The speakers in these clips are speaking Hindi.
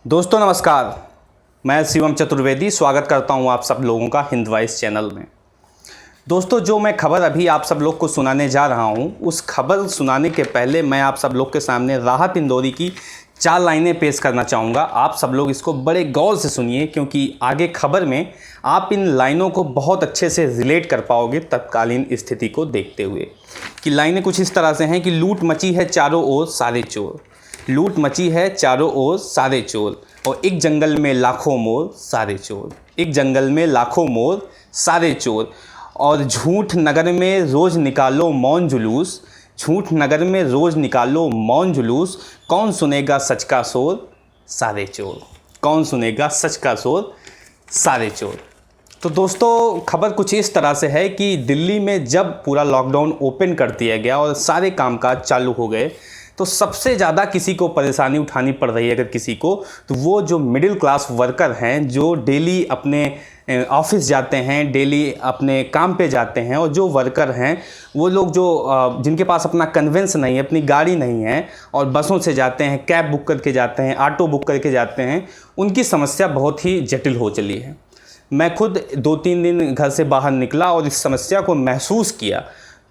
दोस्तों नमस्कार, मैं शिवम चतुर्वेदी स्वागत करता हूं आप सब लोगों का हिंद वॉइस चैनल में। दोस्तों जो मैं खबर अभी आप सब लोग को सुनाने जा रहा हूं, उस खबर सुनाने के पहले मैं आप सब लोग के सामने राहत इंदौरी की 4 लाइनें पेश करना चाहूँगा। आप सब लोग इसको बड़े गौर से सुनिए, क्योंकि आगे खबर में आप इन लाइनों को बहुत अच्छे से रिलेट कर पाओगे तत्कालीन स्थिति को देखते हुए। कि लाइनें कुछ इस तरह से हैं कि लूट मची है चारों ओर सारे चोर, लूट मची है चारों ओर सारे चोर, और एक जंगल में लाखों मोर सारे चोर, एक जंगल में लाखों मोर सारे चोर, और झूठ नगर में रोज़ निकालो मौन जुलूस, झूठ नगर में रोज़ निकालो मौन जुलूस, कौन सुनेगा सच का शोर सारे चोर, कौन सुनेगा सच का शोर सारे चोर। तो दोस्तों खबर कुछ इस तरह से है कि दिल्ली में जब पूरा लॉकडाउन ओपन कर दिया गया और सारे कामकाज चालू हो गए, तो सबसे ज़्यादा किसी को परेशानी उठानी पड़ रही है अगर किसी को, तो वो जो मिडिल क्लास वर्कर हैं, जो डेली अपने ऑफिस जाते हैं, डेली अपने काम पे जाते हैं, और जो वर्कर हैं वो लोग जो जिनके पास अपना कन्वेंस नहीं है, अपनी गाड़ी नहीं है, और बसों से जाते हैं, कैब बुक करके जाते हैं, ऑटो बुक करके जाते हैं, उनकी समस्या बहुत ही जटिल हो चली है। मैं खुद 2-3 दिन घर से बाहर निकला और इस समस्या को महसूस किया,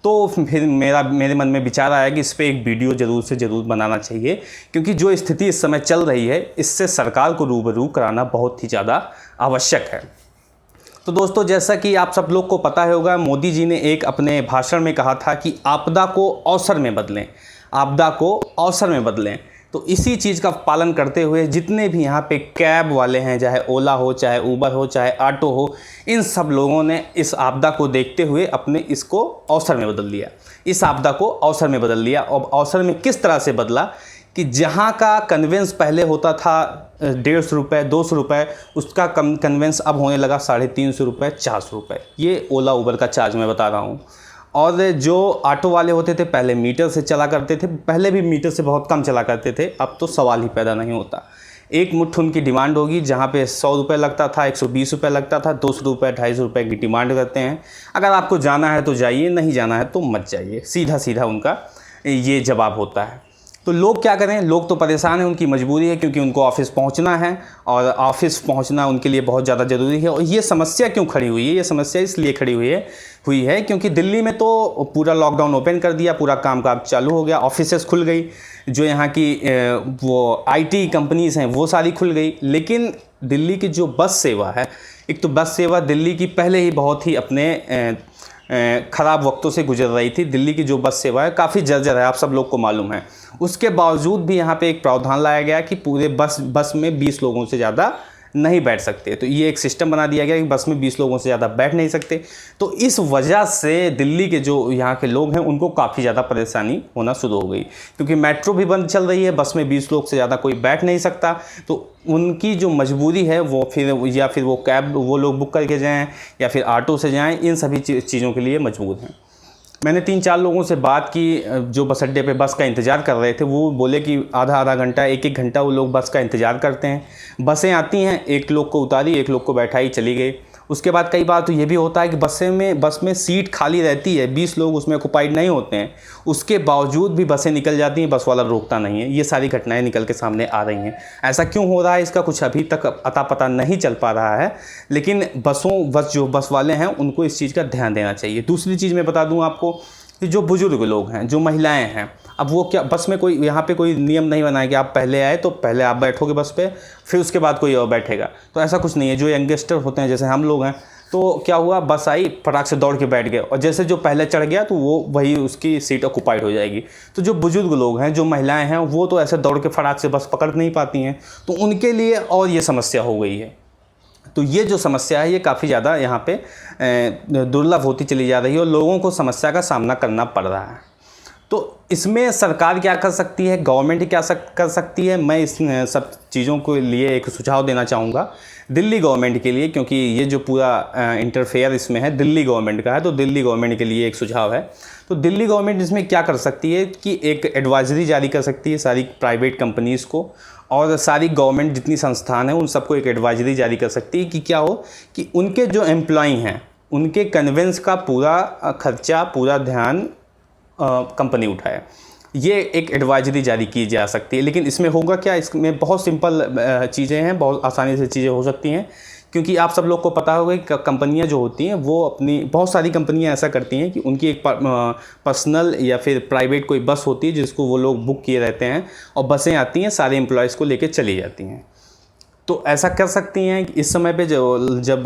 तो फिर मेरे मन में विचार आया कि इस पर एक वीडियो ज़रूर से ज़रूर बनाना चाहिए, क्योंकि जो स्थिति इस समय चल रही है इससे सरकार को रूबरू कराना बहुत ही ज़्यादा आवश्यक है। तो दोस्तों जैसा कि आप सब लोग को पता होगा, मोदी जी ने एक अपने भाषण में कहा था कि आपदा को अवसर में बदलें, आपदा को अवसर में बदलें। तो इसी चीज़ का पालन करते हुए जितने भी यहाँ पे कैब वाले हैं, चाहे ओला हो, चाहे ऊबर हो, चाहे ऑटो हो, इन सब लोगों ने इस आपदा को देखते हुए अपने इसको अवसर में बदल लिया, इस आपदा को अवसर में बदल लिया। और अवसर में किस तरह से बदला कि जहाँ का कन्वेंस पहले होता था 150 रुपये 200 रुपये, उसका कन्वेंस अब होने लगा 350 रुपये 400 रुपये। ये ओला ऊबर का चार्ज मैं बता रहा हूँ। और जो ऑटो वाले होते थे पहले मीटर से चला करते थे, पहले भी मीटर से बहुत कम चला करते थे, अब तो सवाल ही पैदा नहीं होता। एक मुट्ठ उनकी डिमांड होगी, जहाँ पे 100 रुपये लगता था, 120 रुपये लगता था, 200 रुपये 250 रुपये की डिमांड करते हैं। अगर आपको जाना है तो जाइए, नहीं जाना है तो मत जाइए, सीधा सीधा उनका ये जवाब होता है। तो लोग क्या करें, लोग तो परेशान हैं, उनकी मजबूरी है, क्योंकि उनको ऑफिस पहुंचना है और ऑफिस पहुंचना उनके लिए बहुत ज़्यादा ज़रूरी है। और ये समस्या क्यों खड़ी हुई है? ये समस्या इसलिए खड़ी हुई है क्योंकि दिल्ली में तो पूरा लॉकडाउन ओपन कर दिया, पूरा कामकाज चालू हो गया, ऑफिसेस खुल गई, जो यहाँ की वो IT कंपनीज़ हैं वो सारी खुल गई। लेकिन दिल्ली की जो बस सेवा है, एक तो बस सेवा दिल्ली की पहले ही बहुत ही अपने ख़राब वक्तों से गुजर रही थी। दिल्ली की जो बस सेवा है काफ़ी जर्जर है, आप सब लोग को मालूम है। उसके बावजूद भी यहाँ पे एक प्रावधान लाया गया कि पूरे बस में 20 लोगों से ज़्यादा नहीं बैठ सकते। तो ये एक सिस्टम बना दिया गया कि बस में 20 लोगों से ज़्यादा बैठ नहीं सकते। तो इस वजह से दिल्ली के जो यहाँ के लोग हैं उनको काफ़ी ज़्यादा परेशानी होना शुरू हो गई, क्योंकि मेट्रो भी बंद चल रही है, बस में 20 लोग से ज़्यादा कोई बैठ नहीं सकता। तो उनकी जो मजबूरी है वो फिर वो कैब वो लोग बुक करके जाएँ या फिर ऑटो से जाएँ, इन सभी चीज़ों के लिए मजबूर हैं। मैंने 3-4 लोगों से बात की जो बस अड्डे पे बस का इंतज़ार कर रहे थे। वो बोले कि आधा घंटा 1-1 घंटा वो लोग बस का इंतज़ार करते हैं। बसें आती हैं, एक लोग को उतारी, एक लोग को बैठाई, चली गई। उसके बाद कई बार तो ये भी होता है कि बस में सीट खाली रहती है, 20 लोग उसमें ऑक्युपाइड नहीं होते हैं, उसके बावजूद भी बसें निकल जाती हैं, बस वाला रोकता नहीं है। ये सारी घटनाएं निकल के सामने आ रही हैं। ऐसा क्यों हो रहा है इसका कुछ अभी तक अता पता नहीं चल पा रहा है, लेकिन जो बस वाले हैं उनको इस चीज़ का ध्यान देना चाहिए। दूसरी चीज़ मैं बता दूँ आपको कि जो बुज़ुर्ग लोग हैं, जो महिलाएं हैं, अब वो क्या बस में कोई यहाँ पे कोई नियम नहीं बनाया कि आप पहले आए तो पहले आप बैठोगे बस पे, फिर उसके बाद कोई और बैठेगा। तो ऐसा कुछ नहीं है। जो यंगस्टर होते हैं जैसे हम लोग हैं, तो क्या हुआ, बस आई, फटाक से दौड़ के बैठ गए, और जैसे जो पहले चढ़ गया तो वो वही उसकी सीट ऑक्युपाइड हो जाएगी। तो जो बुज़ुर्ग लोग हैं, जो महिलाएँ हैं, वो तो ऐसे दौड़ के फटाक से बस पकड़ नहीं पाती हैं, तो उनके लिए और ये समस्या हो गई है। तो ये जो समस्या है ये काफ़ी ज़्यादा यहाँ पे दुर्लभ होती चली जा रही है और लोगों को समस्या का सामना करना पड़ रहा है। तो इसमें सरकार क्या कर सकती है, गवर्नमेंट क्या कर सकती है, मैं इस सब चीज़ों के लिए एक सुझाव देना चाहूँगा दिल्ली गवर्नमेंट के लिए, क्योंकि ये जो पूरा इंटरफेयर इसमें है दिल्ली गवर्नमेंट का है। तो दिल्ली गवर्नमेंट के लिए एक सुझाव है। तो दिल्ली गवर्नमेंट इसमें क्या कर सकती है कि एक एडवाइजरी जारी कर सकती है सारी प्राइवेट कंपनीज़ को, और सारी गवर्नमेंट जितनी संस्थान है उन सबको एक एडवाइजरी जारी कर सकती है कि क्या हो कि उनके जो एम्प्लॉई हैं उनके कन्वेंस का पूरा खर्चा, पूरा ध्यान कंपनी उठाए। ये एक एडवाइजरी जारी की जा सकती है। लेकिन इसमें होगा क्या, इसमें बहुत सिंपल चीज़ें हैं, बहुत आसानी से चीज़ें हो सकती हैं, क्योंकि आप सब लोग को पता होगा कि कंपनियां जो होती हैं वो अपनी, बहुत सारी कंपनियां ऐसा करती हैं कि उनकी एक पर्सनल या फिर प्राइवेट कोई बस होती है जिसको वो लोग बुक किए रहते हैं, और बसें आती हैं सारे एम्प्लॉयज़ को लेकर चली जाती हैं। तो ऐसा कर सकती हैं कि इस समय पे जब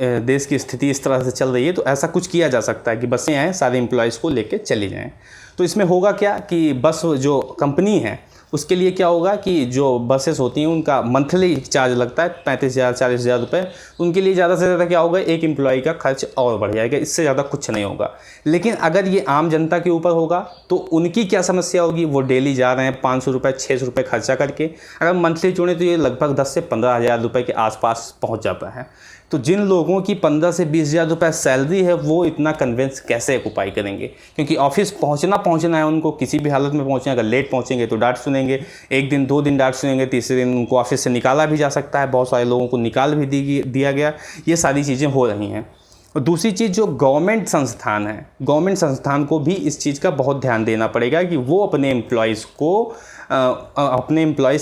देश की स्थिति इस तरह से चल रही है, तो ऐसा कुछ किया जा सकता है कि बसें आएँ, सारे एम्प्लॉयज़ को लेके चली जाएँ। तो इसमें होगा क्या कि बस जो कंपनी है उसके लिए क्या होगा कि जो बसेस होती हैं उनका मंथली चार्ज लगता है 35,000 40,000 रुपये। उनके लिए ज़्यादा से ज़्यादा क्या होगा, एक एम्प्लॉय का खर्च और बढ़ जाएगा, इससे ज़्यादा कुछ नहीं होगा। लेकिन अगर ये आम जनता के ऊपर होगा तो उनकी क्या समस्या होगी, वो डेली जा रहे हैं 500 रुपये 600 रुपये खर्चा करके, अगर मंथली चुने तो ये लगभग 10 से 15,000 रुपये के आसपास पहुँच जाता है। तो जिन लोगों की 15 से 20,000 रुपये सैलरी है वो इतना कन्विंस कैसे ऑक्यूपाई करेंगे, क्योंकि ऑफिस पहुंचना है उनको, किसी भी हालत में पहुंचना है। अगर लेट पहुंचेंगे तो डांट सुनेंगे, एक दिन 2 दिन डांट सुनेंगे, तीसरे दिन उनको ऑफिस से निकाला भी जा सकता है। बहुत सारे लोगों को निकाल भी दिया गया। ये सारी चीज़ें हो रही हैं। और दूसरी चीज़, जो गवर्नमेंट संस्थान है, गवर्नमेंट संस्थान को भी इस चीज़ का बहुत ध्यान देना पड़ेगा कि वो अपने एम्प्लॉयज़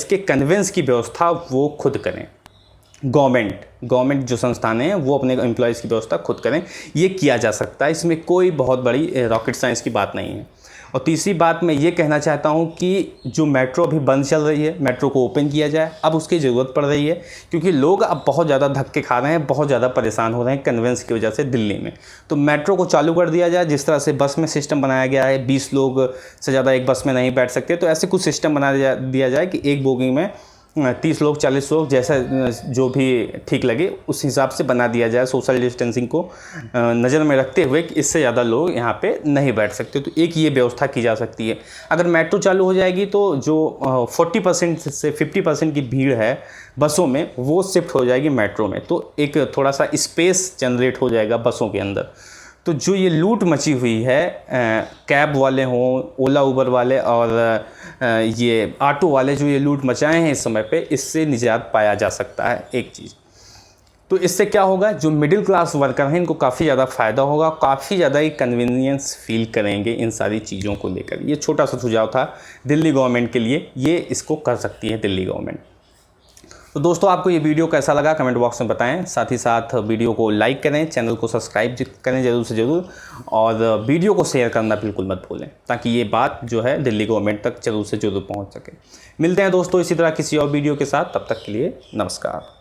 के कन्विंस की व्यवस्था वो खुद करें। गवर्नमेंट जो संस्थान हैं वो अपने एम्प्लॉयज़ की व्यवस्था खुद करें। ये किया जा सकता है, इसमें कोई बहुत बड़ी रॉकेट साइंस की बात नहीं है। और तीसरी बात मैं ये कहना चाहता हूँ कि जो मेट्रो अभी बंद चल रही है, मेट्रो को ओपन किया जाए। अब उसकी ज़रूरत पड़ रही है, क्योंकि लोग अब बहुत ज़्यादा धक्के खा रहे हैं, बहुत ज़्यादा परेशान हो रहे हैं कन्वेंस की वजह से दिल्ली में। तो मेट्रो को चालू कर दिया जाए। जिस तरह से बस में सिस्टम बनाया गया है, 20 लोग से ज़्यादा एक बस में नहीं बैठ सकते, तो ऐसे कुछ सिस्टम बना दिया जाए कि एक बोगी में 30 लोग 40 लोग, जैसा जो भी ठीक लगे उस हिसाब से बना दिया जाए, सोशल डिस्टेंसिंग को नज़र में रखते हुए कि इससे ज़्यादा लोग यहाँ पे नहीं बैठ सकते। तो एक ये व्यवस्था की जा सकती है। अगर मेट्रो चालू हो जाएगी तो जो 40% से 50% की भीड़ है बसों में, वो शिफ्ट हो जाएगी मेट्रो में। तो एक थोड़ा सा स्पेस जनरेट हो जाएगा बसों के अंदर। तो जो ये लूट मची हुई है, कैब वाले हों, ओला उबर वाले और ये ऑटो वाले, जो ये लूट मचाए हैं इस समय पे, इससे निजात पाया जा सकता है एक चीज़। तो इससे क्या होगा, जो मिडिल क्लास वर्कर हैं इनको काफ़ी ज़्यादा फ़ायदा होगा, काफ़ी ज़्यादा ही कन्वीनियंस फील करेंगे इन सारी चीज़ों को लेकर। ये छोटा सा सुझाव था दिल्ली गवर्नमेंट के लिए, ये इसको कर सकती है दिल्ली गवर्नमेंट। तो दोस्तों, आपको ये वीडियो कैसा लगा कमेंट बॉक्स में बताएं। साथ ही साथ वीडियो को लाइक करें, चैनल को सब्सक्राइब करें ज़रूर से ज़रूर, और वीडियो को शेयर करना बिल्कुल मत भूलें, ताकि ये बात जो है दिल्ली गवर्नमेंट तक ज़रूर से ज़रूर पहुंच सके। मिलते हैं दोस्तों इसी तरह किसी और वीडियो के साथ, तब तक के लिए नमस्कार।